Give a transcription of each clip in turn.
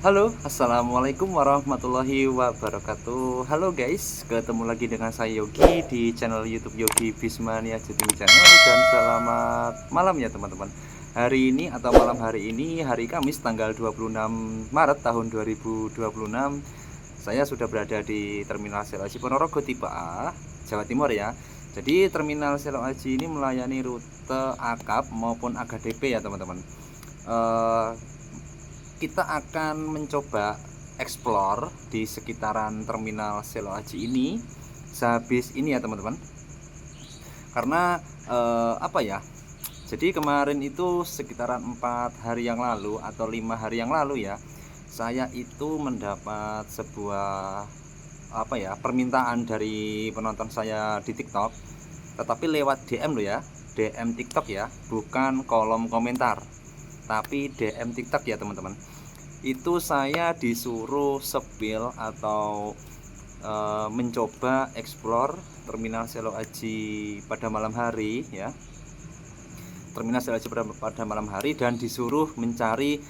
Halo, assalamualaikum warahmatullahi wabarakatuh. Halo guys, ketemu lagi dengan saya Yogi di channel YouTube Yogi Bismania Juding Channel, dan selamat malam ya teman-teman. Hari ini atau malam hari ini, hari Kamis tanggal 26 Maret tahun 2026, saya sudah berada di Terminal Selo Aji Ponorogo tipe A, Jawa Timur ya. Jadi Terminal Selo Aji ini melayani rute AKAP maupun AGDP ya teman-teman. Kita akan mencoba explore di sekitaran Terminal Selo Aji ini sehabis ini ya teman-teman. Karena apa ya, jadi kemarin itu sekitaran 4 hari yang lalu atau 5 hari yang lalu ya, saya itu mendapat sebuah apa ya, permintaan dari penonton saya di TikTok, tetapi lewat DM loh ya, DM TikTok ya, bukan kolom komentar, tapi DM TikTok ya teman-teman. Itu saya disuruh sepil atau mencoba explore Terminal Selo Aji pada malam hari ya, Terminal Selo Aji pada malam hari, dan disuruh mencari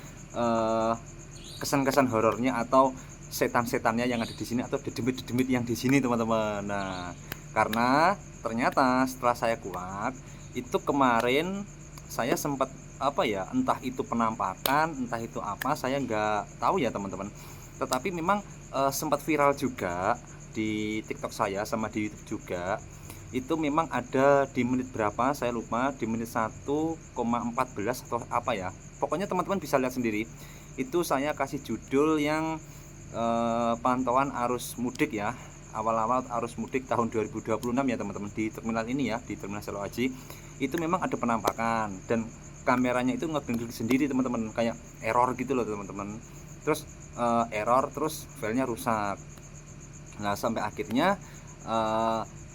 kesan-kesan horornya atau setan-setannya yang ada di sini atau dedemit-dedemit yang di sini teman-teman. Nah, karena ternyata setelah saya kuat itu kemarin, saya sempat apa ya, entah itu penampakan, entah itu apa, saya nggak tahu ya teman-teman. Tetapi memang sempat viral juga di TikTok saya sama di YouTube juga. Itu memang ada di menit berapa saya lupa, di menit 1,14 atau apa ya. Pokoknya teman-teman bisa lihat sendiri. Itu saya kasih judul yang pantauan arus mudik ya, awal-awal arus mudik tahun 2026 ya teman-teman, di terminal ini ya, di Terminal Selo Aji. Itu memang ada penampakan dan kameranya itu ngegeng sendiri teman-teman, kayak error gitu loh teman-teman. Terus error, terus filenya rusak. Nah sampai akhirnya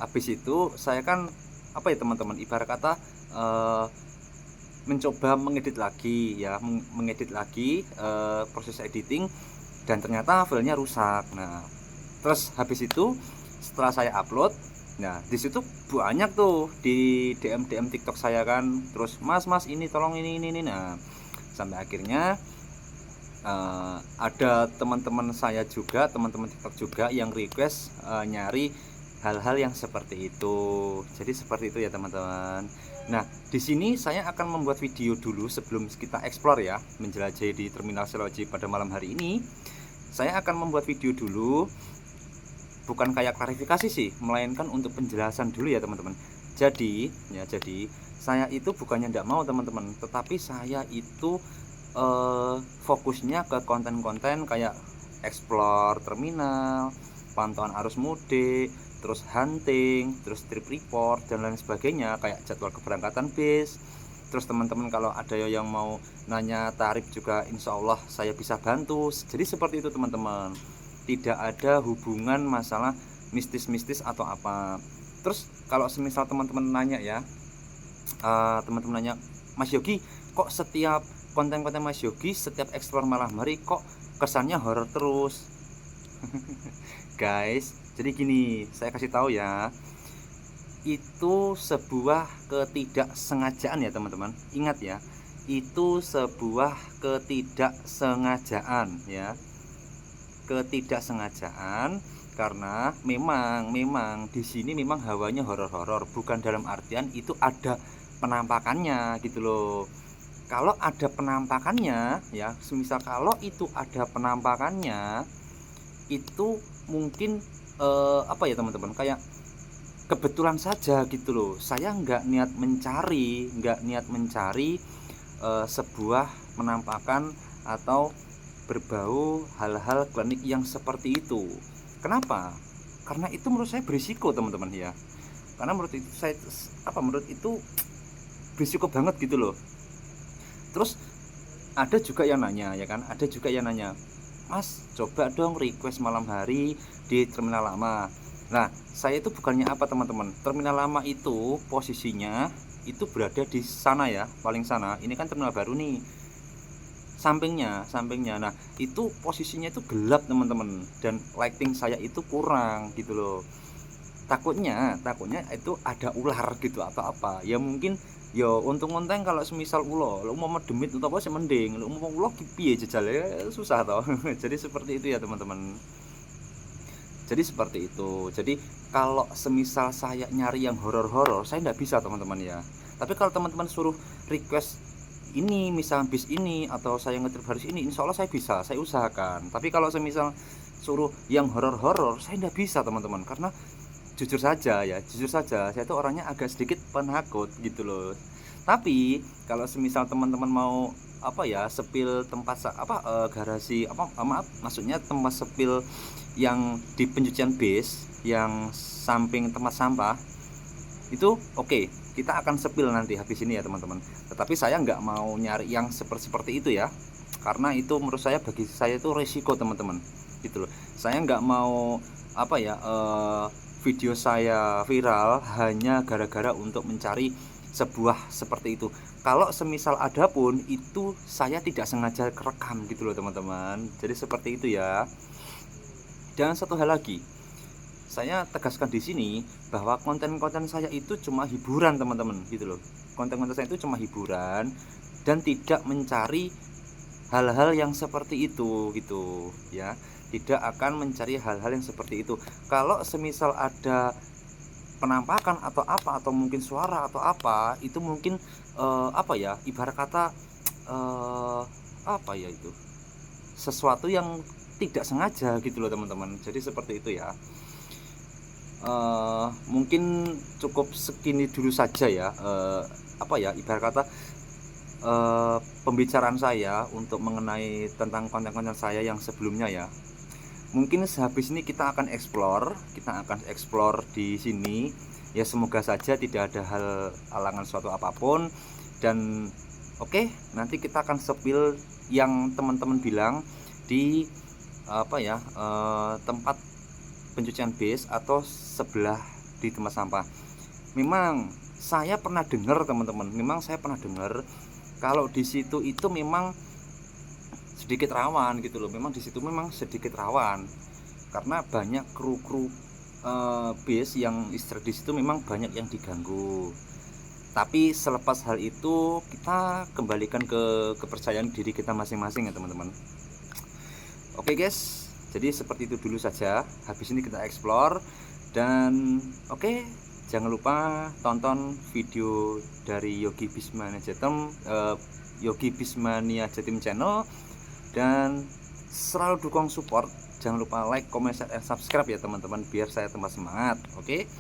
habis itu saya kan apa ya teman-teman, ibarat kata mencoba mengedit lagi ya, mengedit lagi proses editing, dan ternyata filenya rusak. Nah terus habis itu setelah saya upload, nah disitu banyak tuh di DM TikTok saya kan, terus mas ini tolong ini. Nah sampai akhirnya ada teman-teman saya juga, teman-teman TikTok juga yang request nyari hal-hal yang seperti itu. Jadi seperti itu ya teman-teman. Nah di sini saya akan membuat video dulu sebelum kita explore ya, menjelajahi di Terminal Selo Aji pada malam hari ini. Saya akan membuat video dulu, bukan kayak klarifikasi sih, melainkan untuk penjelasan dulu ya teman-teman. Jadi saya itu bukannya tidak mau teman-teman, tetapi saya itu fokusnya ke konten-konten kayak explore terminal, pantauan arus mudik, terus hunting, terus trip report dan lain sebagainya, kayak jadwal keberangkatan bis. Terus teman-teman kalau ada yang mau nanya tarif juga, insya Allah saya bisa bantu. Jadi seperti itu teman-teman, tidak ada hubungan masalah mistis-mistis atau apa. Terus kalau semisal teman-teman nanya ya, teman-teman nanya, Mas Yogi, kok setiap konten-konten Mas Yogi setiap explore malam hari kok kesannya horor terus? Guys, jadi gini, saya kasih tahu ya, itu sebuah ketidaksengajaan ya teman-teman. Ingat ya, itu sebuah ketidaksengajaan ya, ketidaksengajaan. Karena memang di sini memang hawanya horor-horor, bukan dalam artian itu ada penampakannya gitu loh. Kalau ada penampakannya ya, semisal kalau itu ada penampakannya, itu mungkin apa ya teman-teman, kayak kebetulan saja gitu loh. Saya nggak niat mencari sebuah penampakan atau berbau hal-hal klinik yang seperti itu. Kenapa? Karena itu menurut saya berisiko teman-teman ya. Karena menurut itu saya menurut itu berisiko banget gitu loh. Terus ada juga yang nanya ya kan, ada juga yang nanya, Mas coba dong request malam hari di terminal lama. Nah saya itu bukannya apa teman-teman, terminal lama itu posisinya itu berada di sana ya, paling sana. Ini kan terminal baru nih, sampingnya. Nah itu posisinya itu gelap teman-teman, dan lighting saya itu kurang gitu loh. takutnya itu ada ular gitu atau apa ya, mungkin ya untung-untung kalau semisal ulo lu mau demit atau apa sih mending, lu mau ulo piye jejale susah toh. Jadi seperti itu ya teman-teman, jadi seperti itu. Jadi kalau semisal saya nyari yang horor-horor saya nggak bisa teman-teman ya, tapi kalau teman-teman suruh request ini misal bis ini atau saya ngetrip harus ini, insya Allah saya bisa, saya usahakan. Tapi kalau semisal suruh yang horor-horor saya nggak bisa teman-teman, karena jujur saja ya, jujur saja saya itu orangnya agak sedikit penakut gitu loh. Tapi kalau semisal teman-teman mau apa ya, sepil tempat garasi apa, maaf maksudnya tempat sepil yang di pencucian bis yang samping tempat sampah itu oke, kita akan sepil nanti habis ini ya teman-teman. Tetapi saya nggak mau nyari yang seperti itu ya, karena itu menurut saya, bagi saya itu resiko teman-teman gitu loh. Saya nggak mau apa ya, video saya viral hanya gara-gara untuk mencari sebuah seperti itu. Kalau semisal ada pun itu saya tidak sengaja kerekam gitu loh teman-teman, jadi seperti itu ya. Dan satu hal lagi, saya tegaskan di sini bahwa konten-konten saya itu cuma hiburan teman-teman gitu loh. Konten-konten saya itu cuma hiburan dan tidak mencari hal-hal yang seperti itu gitu ya, tidak akan mencari hal-hal yang seperti itu. Kalau semisal ada penampakan atau apa, atau mungkin suara atau apa, itu mungkin apa ya, ibarat kata apa ya, itu sesuatu yang tidak sengaja gitu loh teman-teman. Jadi seperti itu ya. Mungkin cukup segini dulu saja ya, apa ya, ibarat kata pembicaraan saya untuk mengenai tentang konten-konten saya yang sebelumnya ya. Mungkin sehabis ini kita akan explore di sini ya, semoga saja tidak ada hal halangan suatu apapun. Dan oke, nanti kita akan sepil yang teman-teman bilang di apa ya, tempat pencucian bis atau sebelah di tempat sampah. Memang saya pernah dengar teman-teman, memang saya pernah dengar kalau di situ itu memang sedikit rawan gitu loh. Memang di situ memang sedikit rawan karena banyak kru bis yang istirahat di situ, memang banyak yang diganggu. Tapi selepas hal itu kita kembalikan ke kepercayaan diri kita masing-masing ya teman-teman. Oke guys, jadi seperti itu dulu saja. Habis ini kita explore. Dan oke, jangan lupa tonton video dari Yogi Bismania Jatim, Yogi Bismania Jatim channel, dan selalu dukung support. Jangan lupa like, comment, share, dan subscribe ya teman-teman, biar saya tambah semangat. Oke,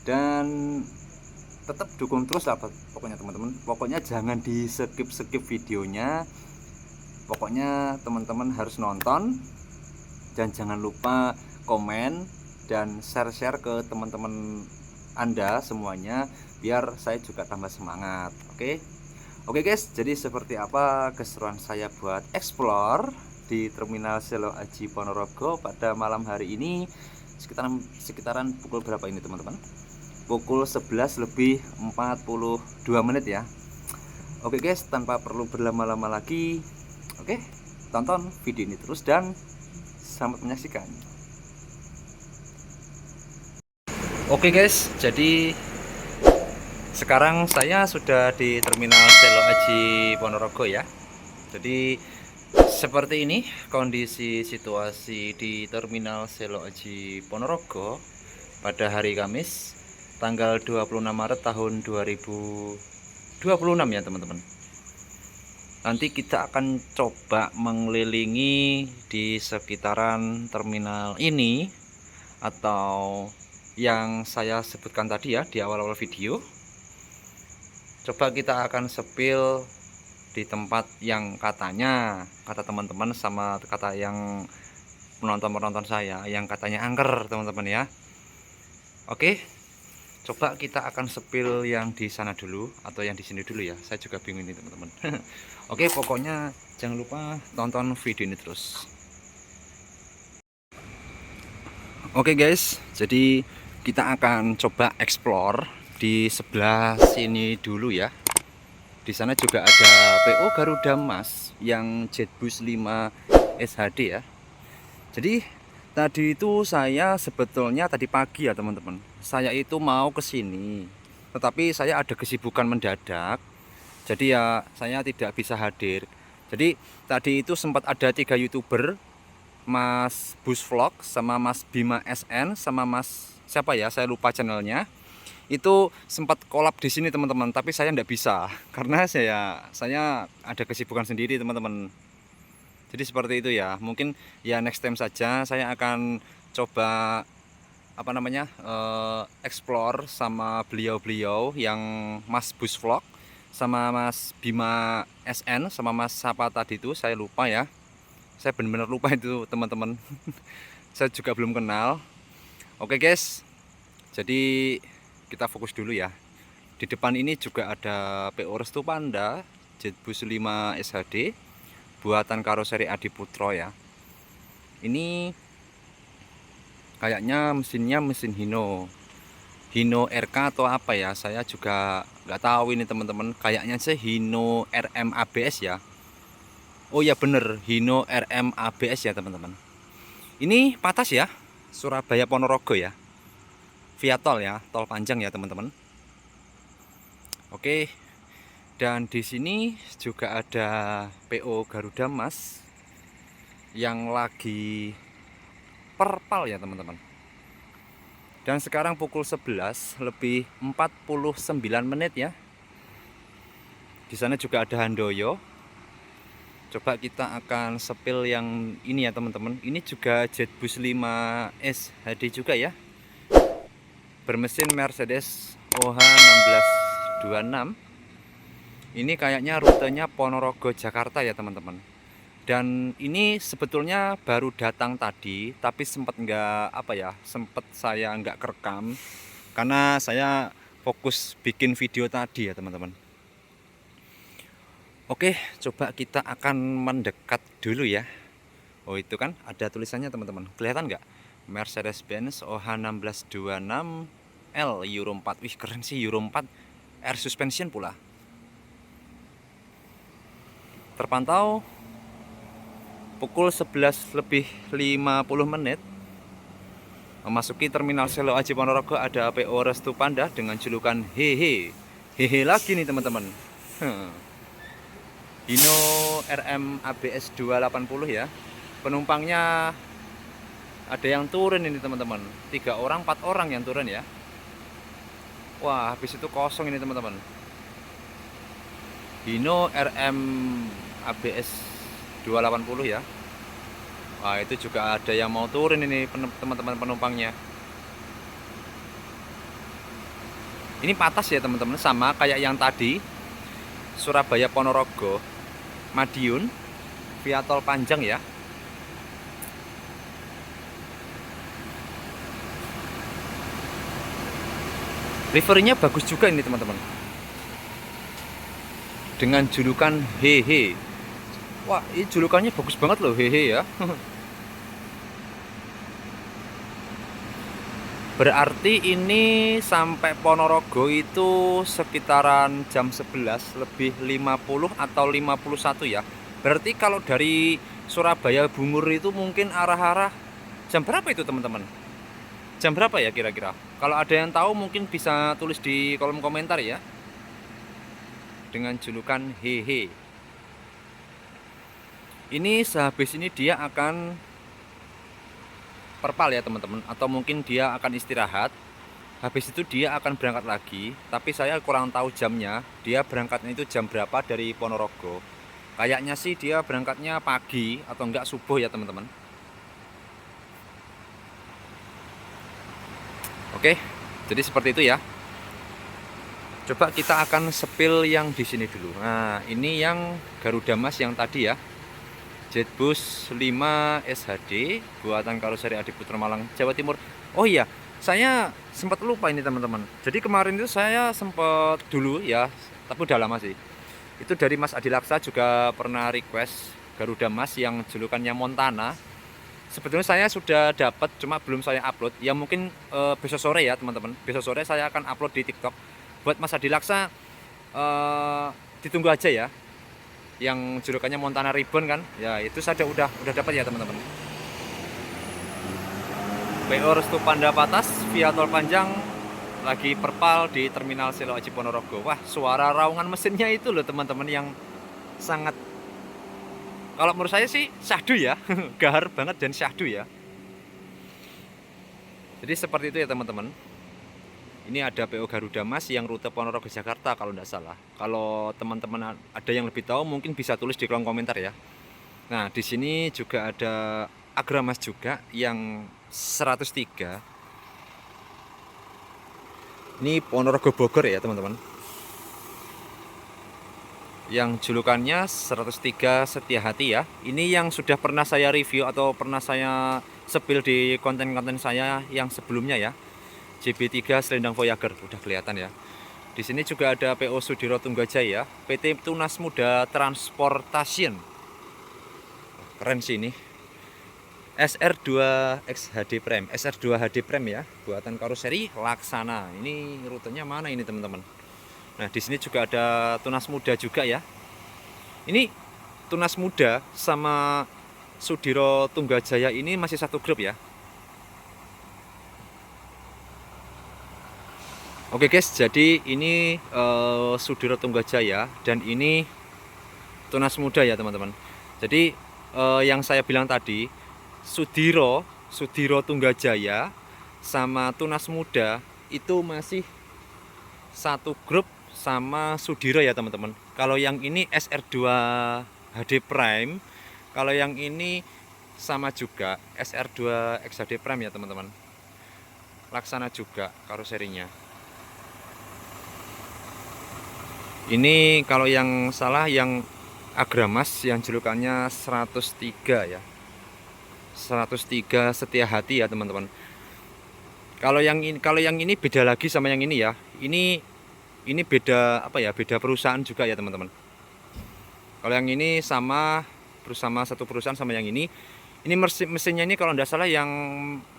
dan tetap dukung terus lah pokoknya teman-teman. Pokoknya jangan di skip videonya. Pokoknya teman-teman harus nonton, dan jangan lupa komen dan share ke teman-teman Anda semuanya, biar saya juga tambah semangat. Oke guys, jadi seperti apa keseruan saya buat explore di Terminal Selo Aji Ponorogo pada malam hari ini, sekitaran pukul berapa ini teman-teman? Pukul 11:42 ya. Oke guys, tanpa perlu berlama-lama lagi, oke, tonton video ini terus dan selamat menyaksikan. Oke guys, jadi sekarang saya sudah di Terminal Selo Aji Ponorogo ya. Jadi seperti ini kondisi situasi di Terminal Selo Aji Ponorogo pada hari Kamis tanggal 26 Maret tahun 2026 ya teman-teman. Nanti kita akan coba mengelilingi di sekitaran terminal ini, atau yang saya sebutkan tadi ya di awal-awal video. Coba kita akan sepil di tempat yang katanya, kata teman-teman sama kata yang penonton saya, yang katanya angker teman-teman ya. Oke, coba kita akan sepil yang di sana dulu atau yang di sini dulu ya, saya juga bingung ini teman-teman. Oke, pokoknya jangan lupa tonton video ini terus. Oke guys, jadi kita akan coba explore di sebelah sini dulu ya. Di sana juga ada PO Garuda Mas yang Jetbus 5 SHD ya. Jadi tadi itu saya sebetulnya tadi pagi ya teman-teman, saya itu mau ke sini, tetapi saya ada kesibukan mendadak, jadi ya saya tidak bisa hadir. Jadi tadi itu sempat ada 3 YouTuber, Mas Bus Vlog sama Mas Bima SN sama Mas siapa ya, saya lupa channelnya. Itu sempat kolab di sini teman-teman, tapi saya tidak bisa karena saya ada kesibukan sendiri teman-teman. Jadi seperti itu ya. Mungkin ya next time saja saya akan coba apa namanya explore sama beliau-beliau yang Mas Bus Vlog sama Mas Bima SN sama Mas siapa tadi itu saya lupa ya. Saya benar-benar lupa itu teman-teman. Saya juga belum kenal. Oke guys. Jadi kita fokus dulu ya. Di depan ini juga ada PO Restu Panda Jetbus 5 SHD buatan karoseri Adi Putro ya. Ini kayaknya mesinnya mesin Hino RK atau apa ya, saya juga nggak tahu ini teman-teman. Kayaknya sih Hino RM ABS ya. Oh ya bener, Hino RM ABS ya teman-teman. Ini patas ya, Surabaya Ponorogo ya, via tol ya, tol panjang ya teman-teman. Oke. Dan di sini juga ada PO Garuda Mas yang lagi perpal ya teman-teman. Dan sekarang pukul 11 lebih 49 menit ya. Di sana juga ada Handoyo. Coba kita akan sepil yang ini ya teman-teman. Ini juga Jetbus 5 SHD juga ya. Bermesin Mercedes OH 1626. Ini kayaknya rutenya Ponorogo Jakarta ya teman-teman. Dan ini sebetulnya baru datang tadi, tapi sempat sempat saya nggak kerekam karena saya fokus bikin video tadi ya teman-teman. Oke, coba kita akan mendekat dulu ya. Oh itu kan ada tulisannya teman-teman, kelihatan nggak? Mercedes-Benz OH 1626 L Euro 4. Wih keren sih, Euro 4 air suspension pula. Terpantau pukul 11 lebih 50 menit. Memasuki terminal Selo Aji Ponorogo ada PO Restu Panda dengan julukan Hehe. Hehe lagi nih teman-teman. Hino RM ABS 280 ya. Penumpangnya ada yang turun ini teman-teman. 3 orang, 4 orang yang turun ya. Wah, habis itu kosong ini teman-teman. Hino RM ABS 280 ya. Wah itu juga ada yang mau turun ini teman-teman penumpangnya. Ini patas ya teman-teman, sama kayak yang tadi Surabaya Ponorogo Madiun via tol panjang ya. Liverynya bagus juga ini teman-teman, dengan julukan Hehe. Wah, ini julukannya bagus banget loh, Hehe ya. Berarti ini sampai Ponorogo itu sekitaran jam 11 lebih 50 atau 51 ya. Berarti kalau dari Surabaya Bungur itu mungkin arah-arah jam berapa itu teman-teman? Jam berapa ya kira-kira? Kalau ada yang tahu mungkin bisa tulis di kolom komentar ya. Dengan julukan Hehe. Ini sehabis ini dia akan perpal ya teman-teman, atau mungkin dia akan istirahat. Habis itu dia akan berangkat lagi, tapi saya kurang tahu jamnya. Dia berangkatnya itu jam berapa dari Ponorogo. Kayaknya sih dia berangkatnya pagi atau enggak subuh ya teman-teman. Oke, jadi seperti itu ya. Coba kita akan sepil yang di sini dulu. Nah, ini yang Garuda Mas yang tadi ya. Jetbus 5 SHD buatan karoseri Adi Putro Malang, Jawa Timur. Oh iya, saya sempat lupa ini teman-teman. Jadi kemarin itu saya sempat dulu ya, tapi udah lama sih. Itu dari Mas Adi Laksa juga pernah request Garuda Mas yang julukannya Montana. Sebetulnya saya sudah dapat, cuma belum saya upload. Ya mungkin besok sore ya teman-teman. Besok sore saya akan upload di TikTok. Buat Mas Adi Laksa ditunggu aja ya. Yang julukannya Montana Ribbon kan, ya itu saja udah dapat ya teman-teman. PO Restu Panda Patas via tol panjang lagi perpal di Terminal Selo Aji Ponorogo. Wah, suara raungan mesinnya itu loh teman-teman yang sangat, kalau menurut saya sih syahdu ya. Gahar banget dan syahdu ya. Jadi seperti itu ya teman-teman. Ini ada PO Garuda Mas yang rute Ponorogo Jakarta kalau tidak salah. Kalau teman-teman ada yang lebih tahu mungkin bisa tulis di kolom komentar ya. Nah, di sini juga ada Agramas juga yang 103. Ini Ponorogo Bogor ya teman-teman. Yang julukannya 103 Setia Hati ya. Ini yang sudah pernah saya review atau pernah saya sepil di konten-konten saya yang sebelumnya ya. JB3 Selendang Voyager udah kelihatan ya. Di sini juga ada PO Sudiro Tunggajaya, PT Tunas Muda Transportation. Keren sih ini. SR2 XHD Prime, SR2 HD Prime ya, buatan karoseri Laksana. Ini rutenya mana ini teman-teman? Nah, di sini juga ada Tunas Muda juga ya. Ini Tunas Muda sama Sudiro Tunggajaya ini masih satu grup ya. Oke guys, jadi ini Sudiro Tunggajaya dan ini Tunas Muda ya teman-teman. Jadi yang saya bilang tadi, Sudiro Tunggajaya sama Tunas Muda itu masih satu grup sama Sudiro ya teman-teman. Kalau yang ini SR2 HD Prime, kalau yang ini sama juga SR2 XHD Prime ya teman-teman. Laksana juga karoserinya. Ini kalau yang salah yang Agramas yang julukannya 103 ya. 103 Setia Hati ya teman-teman. Kalau yang ini beda lagi sama yang ini ya. Ini beda apa ya? Beda perusahaan juga ya teman-teman. Kalau yang ini sama bersama satu perusahaan sama yang ini. Ini mesinnya ini kalau tidak salah yang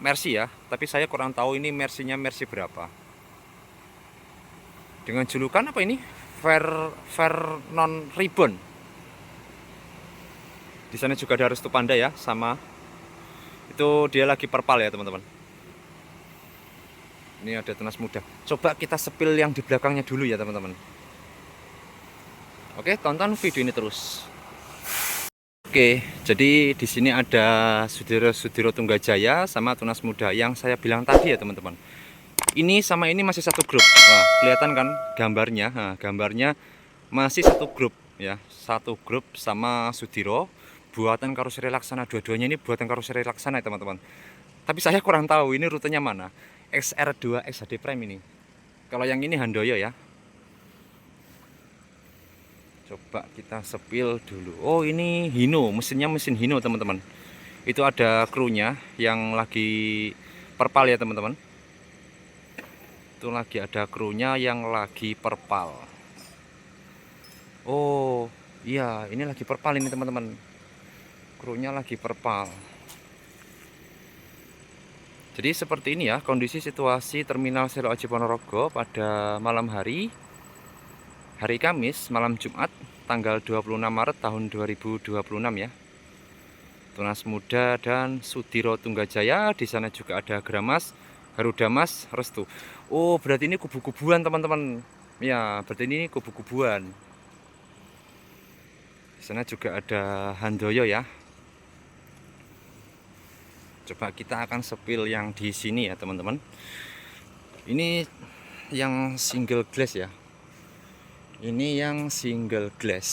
Mercy ya. Tapi saya kurang tahu ini Mercy-nya Mercy berapa. Dengan julukan apa ini? Vernon Ribbon. Di sana juga ada Restu Panda ya, sama itu dia lagi perpal ya teman-teman. Ini ada Tunas Muda. Coba kita sepil yang di belakangnya dulu ya teman-teman. Oke, tonton video ini terus. Oke, jadi di sini ada Sudiro Tunggajaya sama Tunas Muda yang saya bilang tadi ya teman-teman. Ini sama ini masih satu grup. Wah, kelihatan kan gambarnya? Nah, gambarnya masih satu grup ya, satu grup sama Sudiro buatan karoseri Laksana. Dua-duanya ini buatan karoseri Laksana ya teman-teman. Tapi saya kurang tahu ini rutenya mana. XR2 XHD Prime ini. Kalau yang ini Handoyo ya. Coba kita sepil dulu. Oh, ini Hino, mesinnya mesin Hino teman-teman. Itu ada krunya yang lagi perpal ya teman-teman. Itu lagi ada krunya yang lagi perpal. Oh iya, ini lagi perpal ini teman-teman. Krunya lagi perpal. Jadi seperti ini ya kondisi situasi Terminal Selo Aji Ponorogo pada malam hari Kamis, malam Jumat, tanggal 26 Maret tahun 2026 ya. Tunas Muda dan Sudiro Tunggajaya, di sana juga ada Agramas, Garuda Mas, Restu. Oh, berarti ini kubu-kubuan teman-teman. Ya, berarti ini kubu-kubuan. Di sana juga ada Handoyo ya. Coba kita akan sepil yang di sini ya teman-teman. Ini yang single glass ya. Ini yang single glass.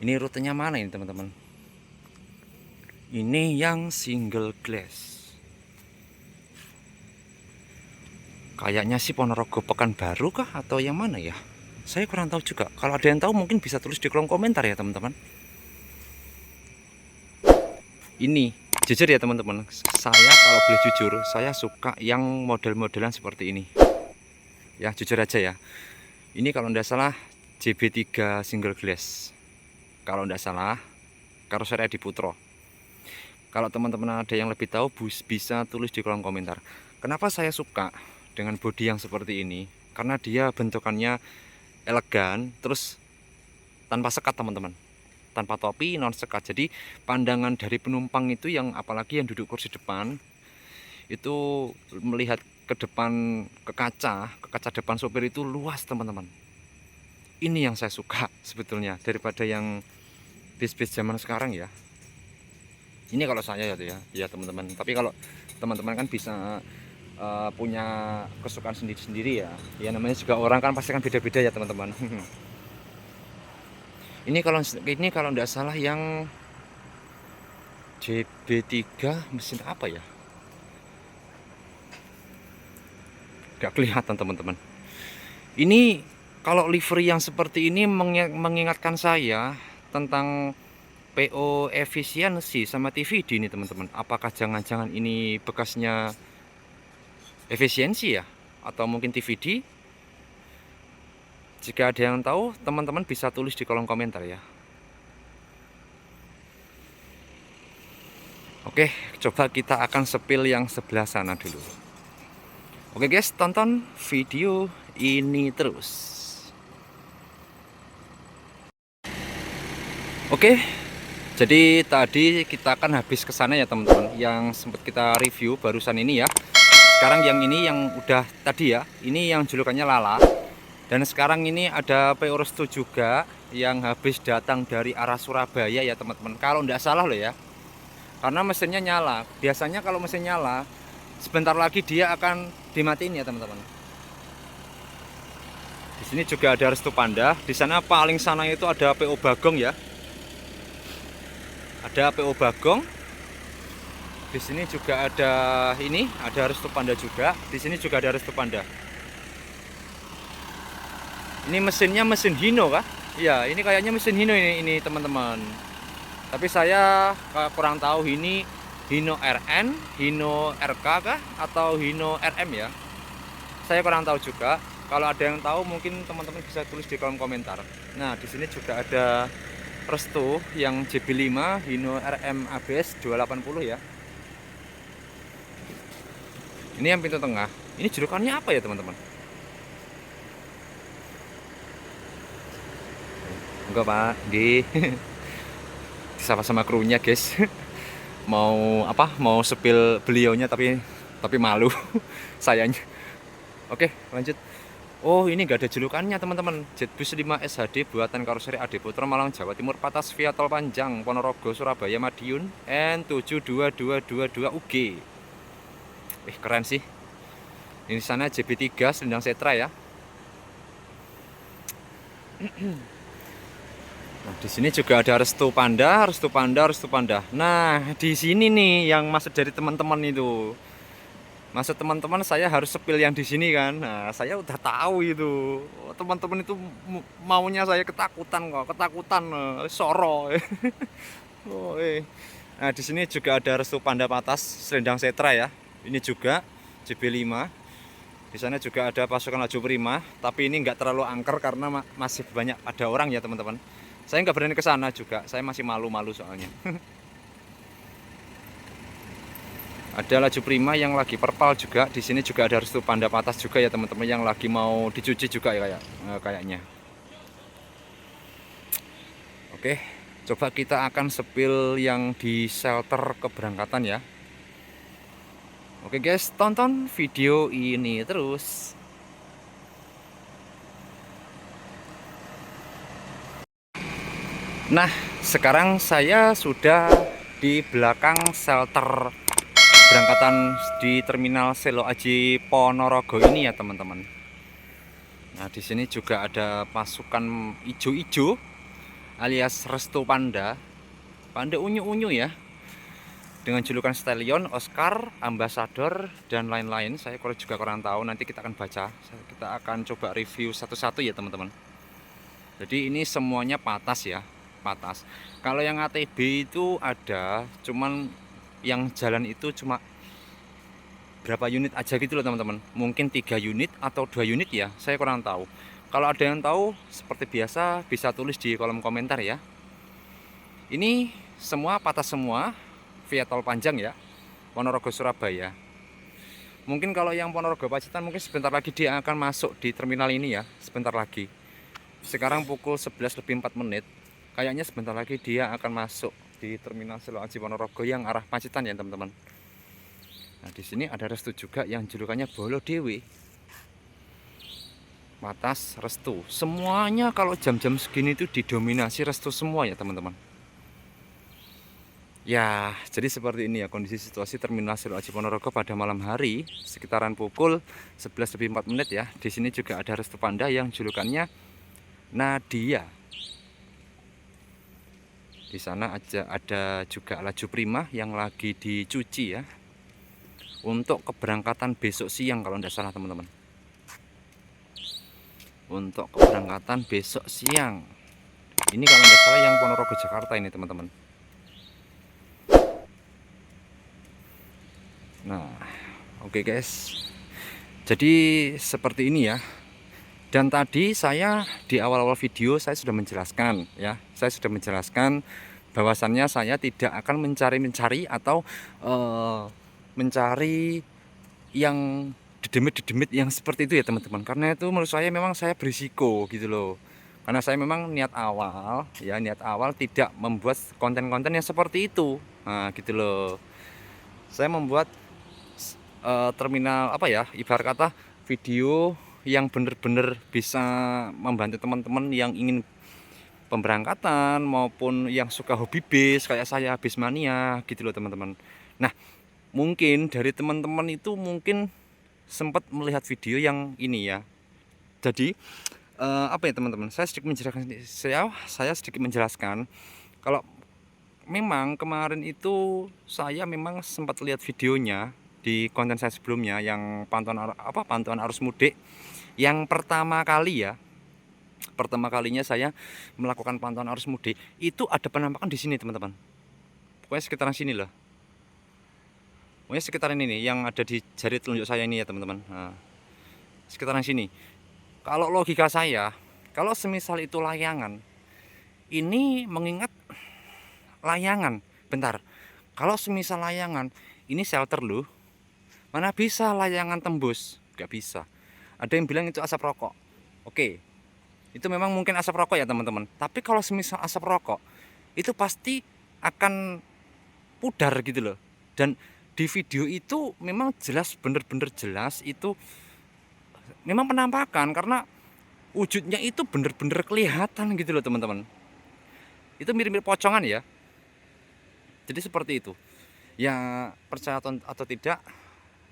Ini rutenya mana ini teman-teman? Ini yang single glass. Kayaknya sih Ponorogo Pekanbaru kah atau yang mana ya? Saya kurang tahu juga. Kalau ada yang tahu mungkin bisa tulis di kolom komentar ya teman-teman. Ini jujur ya teman-teman, saya kalau boleh jujur, saya suka yang model-modelan seperti ini. Ya jujur aja ya. Ini kalau tidak salah JB3 single glass. Kalau tidak salah karoseri Adi Putro. Kalau teman-teman ada yang lebih tahu bisa tulis di kolom komentar. Kenapa saya suka dengan bodi yang seperti ini? Karena dia bentukannya elegan, terus tanpa sekat teman-teman, tanpa topi, non sekat. Jadi pandangan dari penumpang itu yang apalagi yang duduk kursi depan itu melihat ke depan, ke kaca depan sopir itu luas teman-teman. Ini yang saya suka sebetulnya daripada yang bis-bis zaman sekarang ya. Ini kalau saya ya teman-teman. Tapi kalau teman-teman kan bisa punya kesukaan sendiri-sendiri ya. Ya namanya juga orang kan pasti kan beda-beda ya teman-teman. Ini kalau tidak salah yang JB3 mesin apa ya? Gak kelihatan teman-teman. Ini kalau livery yang seperti ini mengingatkan saya tentang PO efisiensi sama TVD ini teman-teman. Apakah jangan-jangan ini bekasnya efisiensi ya? Atau mungkin TVD? Jika ada yang tahu, teman-teman bisa tulis di kolom komentar ya. Oke, coba kita akan sepil yang sebelah sana dulu. Oke guys, tonton video ini terus. Oke, jadi tadi kita akan habis ke sana ya teman-teman. Yang sempat kita review barusan ini ya. Sekarang yang ini yang udah tadi ya. Ini yang julukannya Lala. Dan sekarang ini ada PO Restu juga yang habis datang dari arah Surabaya ya teman-teman. Kalau tidak salah loh ya. Karena mesinnya nyala. Biasanya kalau mesin nyala, sebentar lagi dia akan dimatiin ya teman-teman. Di sini juga ada Restu Panda. Di sana paling sana itu ada PO Bagong ya. Ada PO Bagong. Di sini juga ada ada Restu Panda juga. Di sini juga ada Restu Panda. Ini mesinnya mesin Hino kah? Iya, ini kayaknya mesin Hino ini teman-teman. Tapi saya kurang tahu ini Hino RN, Hino RK kah atau Hino RM ya. Saya kurang tahu juga. Kalau ada yang tahu mungkin teman-teman bisa tulis di kolom komentar. Nah, di sini juga ada Restu yang JB5 Hino RM ABS 280 ya. Ini yang pintu tengah. Ini julukannya apa ya teman-teman? Enggak pak, di disapa sama krunya guys. Mau apa? Mau sepil beliaunya tapi malu sayanya. Oke, lanjut. Oh, ini enggak ada julukannya teman-teman. Jetbus 5 SHD buatan karoseri AD Putra Malang Jawa Timur patas via tol Panjang Ponorogo Surabaya Madiun N72222 UG. Keren sih. Ini sana JB3 Selendang Setra ya. Nah, di sini juga ada Restu Panda, Restu Panda, Restu Panda. Nah, di sini nih yang maksud dari teman-teman itu. Maksud teman-teman saya harus sepil yang di sini kan. Nah, saya udah tahu itu. Teman-teman itu maunya saya ketakutan kok, ketakutan soro. Oh, Nah, di sini juga ada Restu Panda Patas Selendang Setra ya. Ini juga JB5. Di sana juga ada pasukan laju prima, tapi ini nggak terlalu angker karena masih banyak ada orang ya teman-teman. Saya nggak berani ke sana juga, saya masih malu-malu soalnya. Ada laju prima yang lagi perpal juga. Di sini juga ada Restu Panda Patas juga ya teman-teman yang lagi mau dicuci juga ya kayaknya. Oke, coba kita akan sepil yang di shelter keberangkatan ya. Oke guys, tonton video ini terus. Nah, sekarang saya sudah di belakang shelter berangkatan di Terminal Selo Aji Ponorogo ini ya teman-teman. Nah, di sini juga ada pasukan ijo-ijo alias Restu Panda. Panda unyu-unyu ya. Dengan julukan Stallion, Oscar, Ambassador dan lain-lain. Saya juga kurang tahu, nanti kita akan baca. Kita akan coba review satu-satu ya teman-teman. Jadi ini semuanya patas ya. Patas. Kalau yang ATB itu ada, cuman yang jalan itu cuma berapa unit aja gitu loh teman-teman. Mungkin 3 unit atau 2 unit ya, saya kurang tahu. Kalau ada yang tahu seperti biasa bisa tulis di kolom komentar ya. Ini semua patas semua via tol Panjang ya, Ponorogo Surabaya. Mungkin kalau yang Ponorogo Pacitan mungkin sebentar lagi dia akan masuk di terminal ini ya, sebentar lagi. Sekarang pukul 11:04. Kayaknya sebentar lagi dia akan masuk di Terminal Selo Aji Ponorogo yang arah Pacitan ya teman-teman. Nah, di sini ada Restu juga yang julukannya Bolo Dewi. Watas, Restu. Semuanya kalau jam-jam segini itu didominasi Restu semua ya teman-teman. Ya, jadi seperti ini ya kondisi situasi Terminal Selo Aji Ponorogo pada malam hari sekitaran pukul 11:04 ya. Di sini juga ada Restu Panda yang julukannya Nadia. Di sana ada juga laju Prima yang lagi dicuci ya. Untuk keberangkatan besok siang kalau tidak salah teman-teman. Untuk keberangkatan besok siang. Ini kalau tidak salah yang Ponorogo Jakarta ini teman-teman. Nah, oke guys. Jadi seperti ini ya. Dan tadi saya di awal-awal video saya sudah menjelaskan ya. Saya sudah menjelaskan bahwasannya saya tidak akan mencari atau mencari yang dedemit yang seperti itu ya teman-teman. Karena itu menurut saya memang saya berisiko gitu loh. Karena saya memang niat awal tidak membuat konten-konten yang seperti itu. Nah, gitu loh. Saya membuat terminal apa ya, ibarat kata video yang bener-bener bisa membantu teman-teman yang ingin pemberangkatan maupun yang suka hobi bis kayak saya, bis mania gitu loh teman-teman. Nah, mungkin dari teman-teman itu mungkin sempat melihat video yang ini ya. Jadi apa ya teman-teman, saya sedikit menjelaskan kalau memang kemarin itu saya memang sempat lihat videonya di konten saya sebelumnya yang pantauan arus mudik yang pertama kalinya saya melakukan pantauan arus mudik itu ada penampakan di sini teman-teman. Pokoknya sekitaran sini lah. Pokoknya sekitaran ini yang ada di jari telunjuk saya ini ya teman-teman. Nah, sekitaran sini. Kalau logika saya, kalau semisal itu layangan, ini mengingat layangan. Bentar. Kalau semisal layangan, ini shelter loh. Mana bisa layangan tembus? Gak bisa. Ada yang bilang itu asap rokok. Oke, itu memang mungkin asap rokok ya teman-teman. Tapi kalau semisal asap rokok, itu pasti akan pudar gitu loh. Dan di video itu memang jelas, bener-bener jelas itu memang penampakan. Karena wujudnya itu bener-bener kelihatan gitu loh teman-teman. Itu mirip-mirip pocongan ya. Jadi seperti itu. Ya percaya atau tidak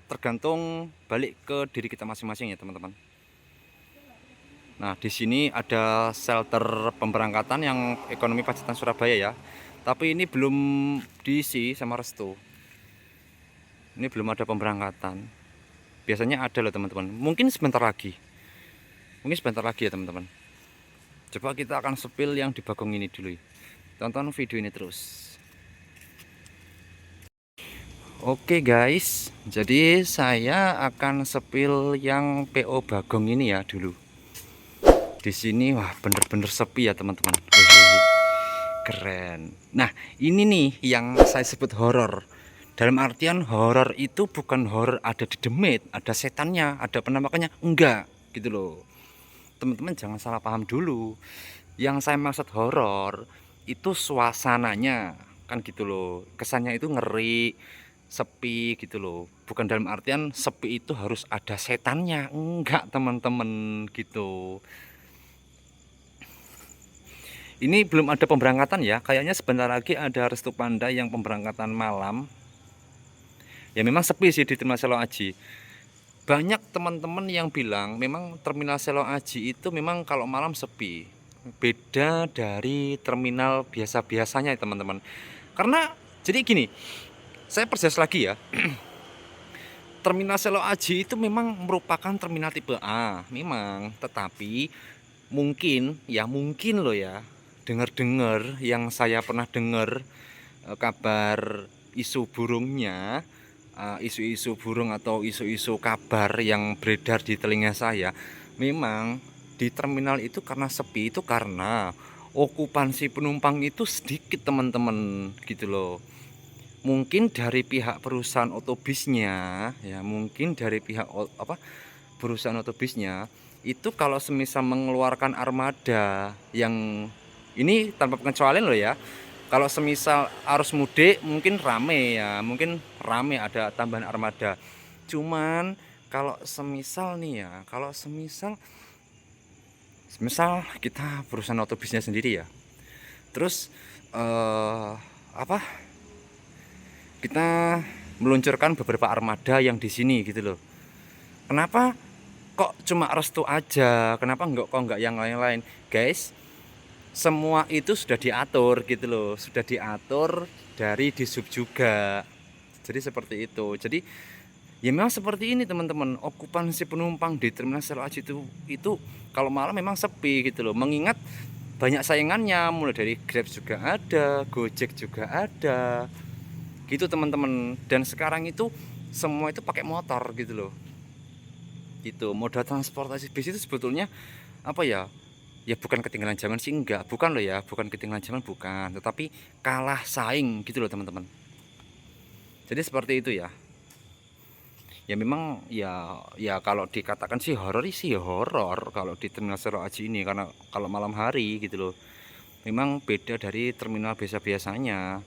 tergantung balik ke diri kita masing-masing ya teman-teman. Nah, di sini ada shelter pemberangkatan yang ekonomi Pacitan Surabaya ya. Tapi ini belum diisi sama Restu. Ini belum ada pemberangkatan. Biasanya ada loh teman-teman. Mungkin sebentar lagi. Ya teman-teman. Coba kita akan spill yang di Bagong ini dulu. Tonton video ini terus. Oke guys, jadi saya akan spill yang PO Bagong ini ya dulu. Di sini wah bener-bener sepi ya teman-teman. Keren. Nah, ini nih yang saya sebut horor. Dalam artian horor itu bukan horor ada dedemit, ada setannya, ada penampakannya, enggak gitu loh. Teman-teman jangan salah paham dulu. Yang saya maksud horor itu suasananya, kan gitu loh. Kesannya itu ngeri, sepi gitu loh. Bukan dalam artian sepi itu harus ada setannya, enggak teman-teman gitu. Ini belum ada pemberangkatan ya, kayaknya sebentar lagi ada Restu Panda yang pemberangkatan malam. Ya memang sepi sih di Terminal Selo Aji. Banyak teman-teman yang bilang memang Terminal Selo Aji itu memang kalau malam sepi. Beda dari terminal biasa-biasanya teman-teman. Karena jadi gini, saya perjelas lagi ya. Terminal Selo Aji itu memang merupakan terminal tipe A, memang. Tetapi mungkin loh ya, dengar-dengar yang saya pernah dengar kabar isu burungnya, isu-isu burung atau isu-isu kabar yang beredar di telinga saya, memang di terminal itu karena sepi itu karena okupansi penumpang itu sedikit teman-teman gitu loh. Mungkin dari pihak perusahaan otobusnya ya, perusahaan otobusnya itu kalau semisal mengeluarkan armada yang ini tanpa pengecualian loh ya, Kalau semisal arus mudik mungkin rame ya, mungkin rame ada tambahan armada. Cuman kalau semisal nih ya, kalau semisal kita perusahaan otobusnya sendiri ya, terus apa, kita meluncurkan beberapa armada yang di sini gitu loh. Kenapa kok cuma Restu aja? Kenapa enggak yang lain-lain? Guys, semua itu sudah diatur gitu loh, sudah diatur dari disub juga. Jadi seperti itu. Jadi ya memang seperti ini teman-teman, okupansi penumpang di Terminal Selo Aji itu kalau malam memang sepi gitu loh. Mengingat banyak saingannya, mulai dari Grab juga ada, Gojek juga ada. Gitu teman-teman. Dan sekarang itu semua itu pakai motor gitu loh. Gitu. Moda transportasi bis itu sebetulnya apa ya? Ya bukan ketinggalan zaman sih, enggak, bukan loh ya, bukan ketinggalan zaman, bukan, tetapi kalah saing gitu loh teman-teman. Jadi seperti itu ya. Ya memang ya kalau dikatakan sih horor sih ya horor kalau di Terminal Selo Aji ini, karena kalau malam hari gitu loh memang beda dari terminal biasa-biasanya.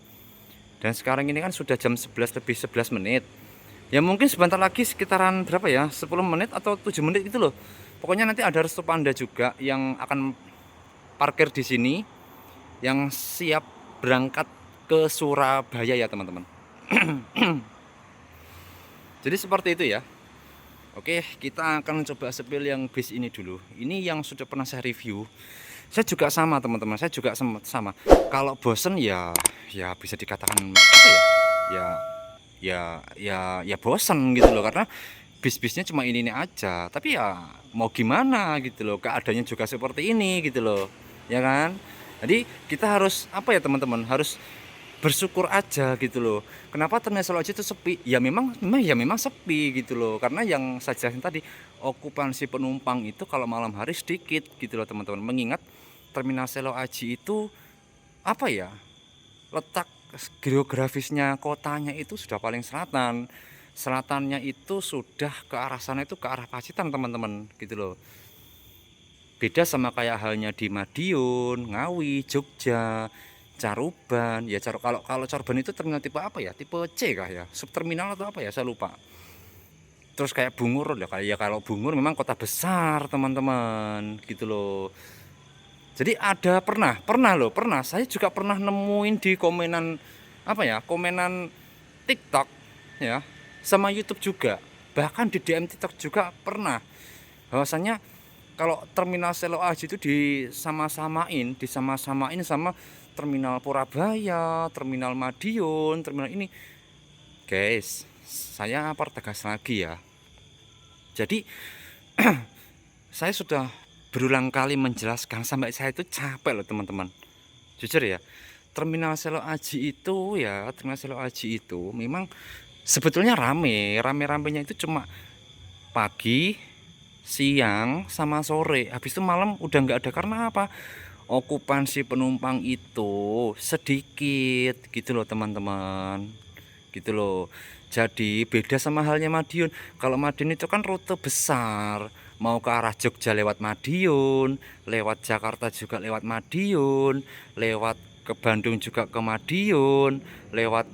Dan sekarang ini kan sudah jam 11 lebih 11 menit. Ya mungkin sebentar lagi sekitaran berapa ya, 10 menit atau 7 menit gitu loh. Pokoknya nanti ada Restu Panda juga yang akan parkir di sini, yang siap berangkat ke Surabaya ya teman-teman. Jadi seperti itu ya. Oke, kita akan coba sepil yang bis ini dulu. Ini yang sudah pernah saya review. Saya juga sama teman-teman, saya juga sama. Kalau bosen ya bisa dikatakan apa ya? Ya bosen gitu loh, karena bis-bisnya cuma ini aja. Tapi ya mau gimana gitu loh, keadaannya juga seperti ini gitu loh. Ya kan? Jadi kita harus apa ya teman-teman? Harus bersyukur aja gitu loh. Kenapa Terminal Selo Aji itu sepi? Ya memang sepi gitu loh. Karena yang saya jelasin tadi, okupansi penumpang itu kalau malam hari sedikit gitu loh teman-teman. Mengingat Terminal Selo Aji itu apa ya? Letak geografisnya kotanya itu sudah paling selatan. Selatannya itu sudah ke arah sana, itu ke arah Pacitan teman-teman gitu loh. Beda sama kayak halnya di Madiun, Ngawi, Jogja, Caruban. Ya kalau Caruban itu terminal tipe apa ya? Tipe C kah ya? Subterminal atau apa ya? Saya lupa. Terus kayak Bungur ya, kalau Bungur memang kota besar teman-teman gitu loh. Jadi ada pernah saya juga pernah nemuin di komenan apa ya? Komenan TikTok ya, sama YouTube juga. Bahkan di DM TikTok juga pernah. Bahwasanya kalau Terminal Selo Aji itu disama-samain sama Terminal Purabaya, Terminal Madiun, terminal ini. Guys, saya pertegas lagi ya. Jadi saya sudah berulang kali menjelaskan sampai saya itu capek loh teman-teman. Jujur ya, Terminal Selo Aji itu memang sebetulnya rame-ramenya itu cuma pagi, siang, sama sore. Habis itu malam udah nggak ada. Karena apa? Okupansi penumpang itu sedikit gitu loh teman-teman, gitu loh. Jadi beda sama halnya Madiun. Kalau Madiun itu kan rute besar, mau ke arah Jogja lewat Madiun, lewat Jakarta juga lewat Madiun, lewat ke Bandung juga ke Madiun, lewat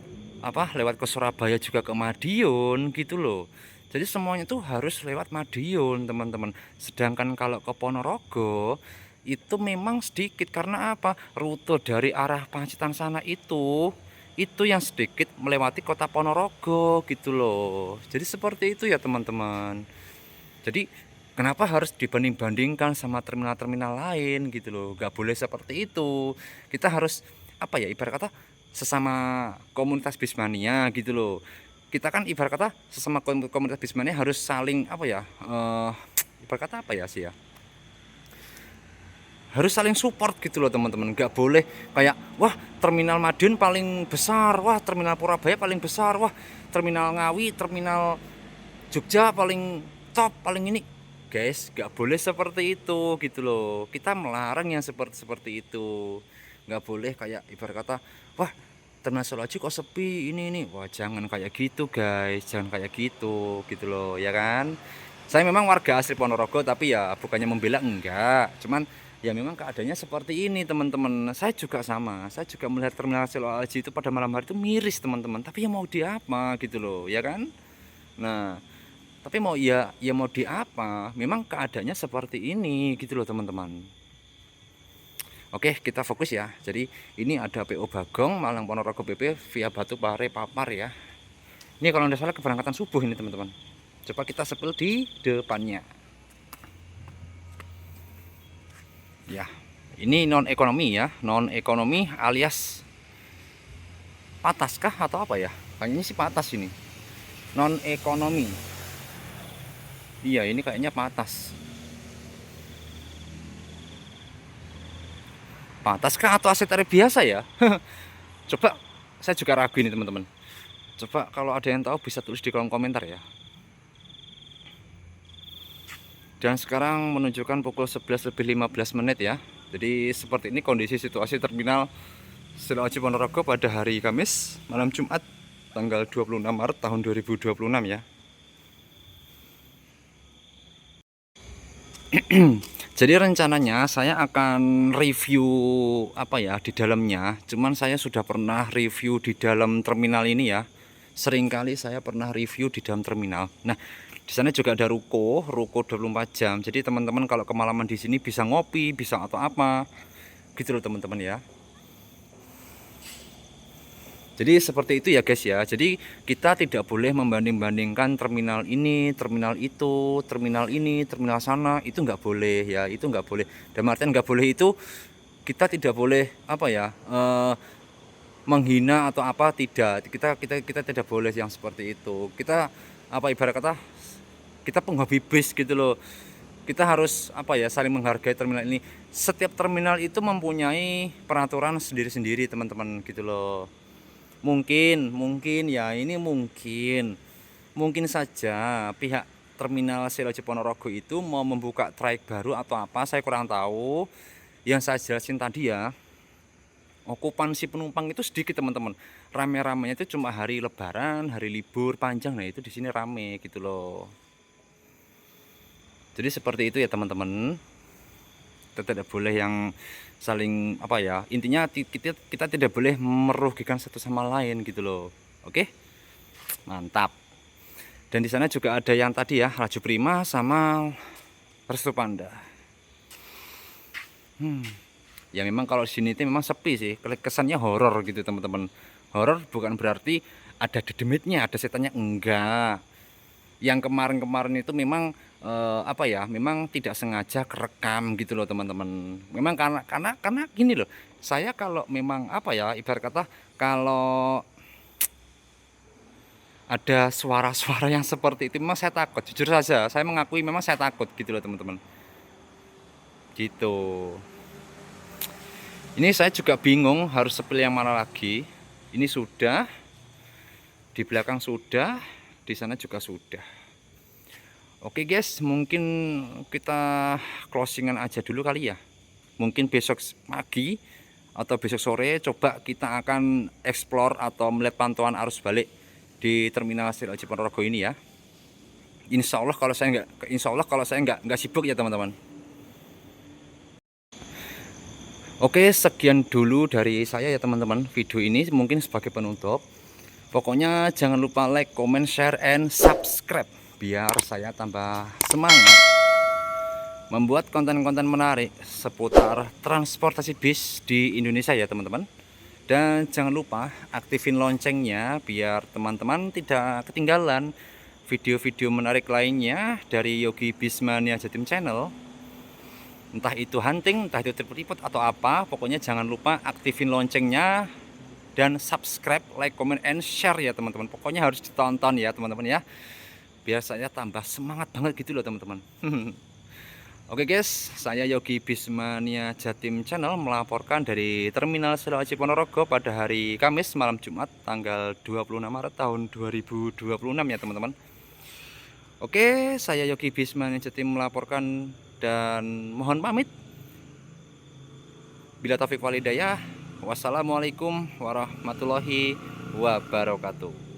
ke Surabaya juga ke Madiun gitu loh. Jadi semuanya tuh harus lewat Madiun teman-teman. Sedangkan kalau ke Ponorogo itu memang sedikit. Karena apa? Rute dari arah Pacitan sana itu yang sedikit melewati kota Ponorogo gitu loh. Jadi seperti itu ya teman-teman. Jadi kenapa harus dibanding-bandingkan sama terminal-terminal lain gitu loh? Gak boleh seperti itu. Kita harus apa ya, ibarat kata sesama komunitas bismania gitu loh. Kita kan ibarat kata sesama komunitas bismania harus saling apa ya, ibarat kata apa ya sih ya, harus saling support gitu loh teman-teman. Nggak boleh kayak wah terminal Madiun paling besar, wah terminal Purabaya paling besar, wah terminal Ngawi, terminal Jogja paling top, paling ini. Guys, nggak boleh seperti itu gitu loh. Kita melarang yang seperti itu. Nggak boleh kayak ibarat kata wah Terminal Selo Aji kok sepi ini. Wah jangan kayak gitu guys, jangan kayak gitu loh ya kan. Saya memang warga asli Ponorogo, tapi ya bukannya membela, enggak, cuman Ya memang keadaannya seperti ini teman-teman. Saya juga sama, saya juga melihat terminal Selo Aji itu pada malam hari itu miris teman-teman. Tapi ya mau di apa gitu loh, ya kan? Nah, tapi mau ya mau di apa? Memang keadaannya seperti ini gitu loh teman-teman. Oke, kita fokus ya. Jadi ini ada PO Bagong Malang Ponorogo BP via Batu Pare Papar ya. Ini kalau tidak salah keberangkatan subuh ini teman-teman. Coba kita sepil di depannya. Ya, ini non ekonomi ya, non ekonomi alias patas kah atau apa ya? Kayaknya sih patas ini. Non ekonomi. Iya, ini kayaknya patas. Patas kah atau aset tarif biasa ya? Coba, saya juga ragu ini teman-teman. Coba kalau ada yang tahu bisa tulis di kolom komentar ya. Dan sekarang menunjukkan pukul 11:15 ya. Jadi seperti ini kondisi situasi terminal Selo Aji Ponorogo pada hari Kamis malam Jumat tanggal 26 Maret tahun 2026 ya. Jadi rencananya saya akan review apa ya di dalamnya. Cuman saya sudah pernah review di dalam terminal ini ya. Seringkali saya pernah review di dalam terminal. Nah, di sana juga ada ruko 24 jam. Jadi teman-teman kalau kemalaman di sini bisa ngopi, bisa atau apa. Gitu loh teman-teman ya. Jadi seperti itu ya guys ya. Jadi kita tidak boleh membanding-bandingkan terminal ini, terminal itu, terminal ini, terminal sana. Itu nggak boleh ya. Itu nggak boleh. Dan artian nggak boleh itu kita tidak boleh apa ya menghina atau apa, tidak. Kita tidak boleh yang seperti itu. Kita apa ibarat kata kita penghobi bis gitu loh. Kita harus apa ya saling menghargai terminal ini. Setiap terminal itu mempunyai peraturan sendiri-sendiri teman-teman gitu loh. Mungkin ya ini mungkin saja pihak terminal Selo Aji Ponorogo itu mau membuka trayek baru atau apa, saya kurang tahu. Yang saya jelasin tadi ya, okupansi penumpang itu sedikit teman-teman. Rame-ramenya itu cuma hari lebaran, hari libur panjang. Nah itu di sini rame gitu loh. Jadi seperti itu ya teman-teman. Kita tidak boleh yang saling apa ya, intinya kita tidak boleh merugikan satu sama lain gitu loh. Oke, mantap. Dan di sana juga ada yang tadi ya, Laju Prima sama Restu Panda. Ya memang kalau sini itu memang sepi sih, kesannya horor gitu teman-teman. Horor bukan berarti ada dedemitnya, ada setannya, enggak. Yang kemarin-kemarin itu memang apa ya, memang tidak sengaja kerekam gitu loh teman-teman. Memang karena gini loh, saya kalau memang apa ya ibarat kata kalau ada suara-suara yang seperti itu memang saya takut, jujur saja saya mengakui memang saya takut gitu loh teman-teman gitu. Ini saya juga bingung harus sepil yang mana lagi. Ini sudah, di belakang sudah, di sana juga sudah. Oke guys, mungkin kita closingan aja dulu kali ya. Mungkin besok pagi atau besok sore coba kita akan explore atau melihat pantauan arus balik di terminal Selo Aji Ponorogo ini ya. Insya Allah kalau saya nggak sibuk ya teman-teman. Oke, sekian dulu dari saya ya teman-teman. Video ini mungkin sebagai penutup. Pokoknya jangan lupa like, comment, share, and subscribe biar saya tambah semangat membuat konten-konten menarik seputar transportasi bis di Indonesia ya teman-teman. Dan jangan lupa aktifin loncengnya biar teman-teman tidak ketinggalan video-video menarik lainnya dari Yogi Bismania Jatim Channel. Entah itu hunting, entah itu trip atau apa, pokoknya jangan lupa aktifin loncengnya dan subscribe, like, comment, and share ya teman-teman. Pokoknya harus ditonton ya teman-teman ya, biar saya tambah semangat banget gitu loh teman-teman. Oke guys, saya Yogi Bismania Jatim Channel melaporkan dari terminal Selo Aji Ponorogo pada hari Kamis malam Jumat tanggal 26 Maret tahun 2026 ya teman-teman. Oke, saya Yogi Bismania Jatim melaporkan dan mohon pamit. Bila taufik walhidayah, wassalamualaikum warahmatullahi wabarakatuh.